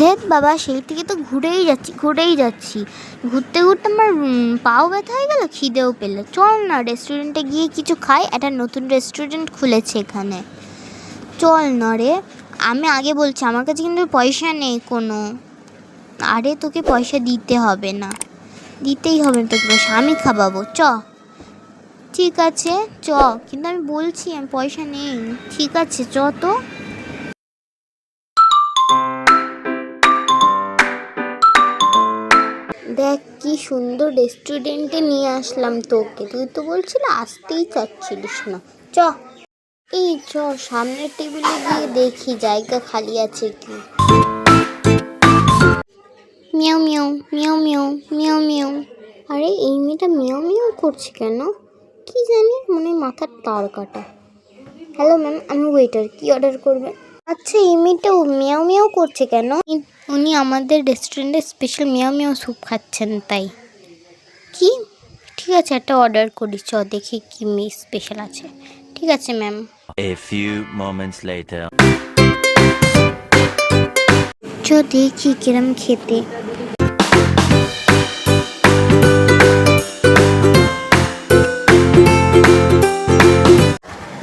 ধেৎ বাবা, সেই থেকে তো ঘুরেই যাচ্ছি। ঘুরতে ঘুরতে আমার পাও ব্যথা হয়ে গেল, খিদেও পেলে। চল না রেস্টুরেন্টে গিয়ে কিছু খাই, একটা নতুন রেস্টুরেন্ট খুলেছে এখানে। চল না রে। আমি আগে বলছি, আমার কাছে কিন্তু পয়সা নেই কোনো। আরে তোকে পয়সা দিতে হবে না, দিতেই হবে না তোকে পয়সা, আমি খাওয়াবো। ঠিক আছে চ, কিন্তু আমি বলছি আমি পয়সা নেই। ঠিক আছে চ তো। দেখ কি সুন্দর রেস্টুরেন্টে নিয়ে আসলাম তোকে, তুই তো বলছিলি আসতেই চাচ্ছিলিস না। চ, এই চ, সামনের টেবিলে গিয়ে দেখি জায়গা খালি আছে কি। মিয়াও মিয়াও মিয়াও মিয়াও মিয়াও মিয়াও। আরে এই মেয়েটা মিয়াও মিয়াও করছে কেন কি জানি, মনে হয় মাথার তার কাটা। হ্যালো ম্যাম, আমি ওয়েটার, কি অর্ডার করবেন? আচ্ছা, এই মেয়েটা মিয়াও মিয়াও করছে কেন? উনি আমাদের রেস্টুরেন্টে স্পেশাল মিয়াও মিয়াও স্যুপ খাচ্ছেন তাই। কি? ঠিক আছে, একটা অর্ডার করি, চ দেখি কি স্পেশাল আছে। ঠিক আছে ma'am. A few moments later. চ দেখি কিরম খেতে।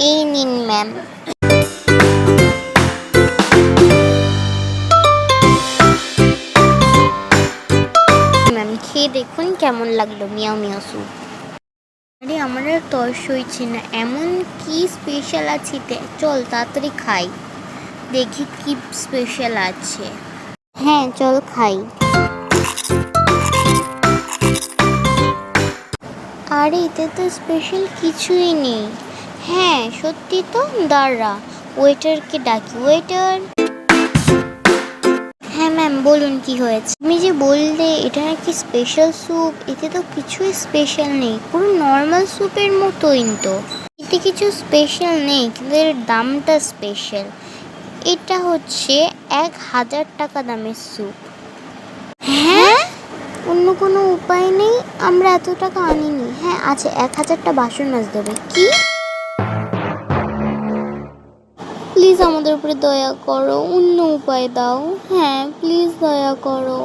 এই নিন ম্যাম। ম্যাম খেয়ে দেখুন কেমন লাগলো মিয়াও মিয়াও স্যুপ। আরে আমার আর তর সইছে না, এমন কি স্পেশাল আছে, চল তাড়াতাড়ি খাই, দেখি কি স্পেশাল আছে। হ্যাঁ চল খাই। আরে এতে তো স্পেশাল কিছুই নেই। হ্যাঁ সত্যি তো, দাঁড়া ওয়েটারকে ডাকি। ওয়েটার। হ্যাঁ ম্যাম বলুন কি হয়েছে। তুমি যে বললে এটা নাকি স্পেশাল স্যুপ, এতে তো কিছুই স্পেশাল নেই, পুরো নর্মাল স্যুপের মতোই তো। এতে কিছু স্পেশাল নেই, কিন্তু এর দামটা স্পেশাল। এটা হচ্ছে 1000 টাকা দামের স্যুপ। হ্যাঁ, অন্য কোনো উপায় নেই, আমরা এত টাকা আনিনি। হ্যাঁ আছে, 1000টা বাসন মাছ দেবে। কি? প্লিজ আমাদের উপরে দয়া করো, অন্য উপায় দাও। হ্যাঁ প্লিজ দয়া করো।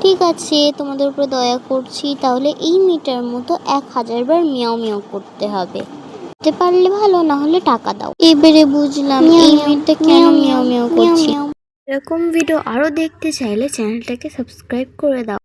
ঠিক আছে তোমাদের উপরে দয়া করছি, তাহলে এই মেয়েটার মতো 1000 বার মিয়াও মিয়াও করতে হবে। করতে পারলে ভালো, না হলে টাকা দাও। এবারে বুঝলাম এই মেয়েটা কেন মিয়াও মিয়াও করছে। এরকম ভিডিও আরো দেখতে চাইলে চ্যানেলটাকে সাবস্ক্রাইব করে দাও।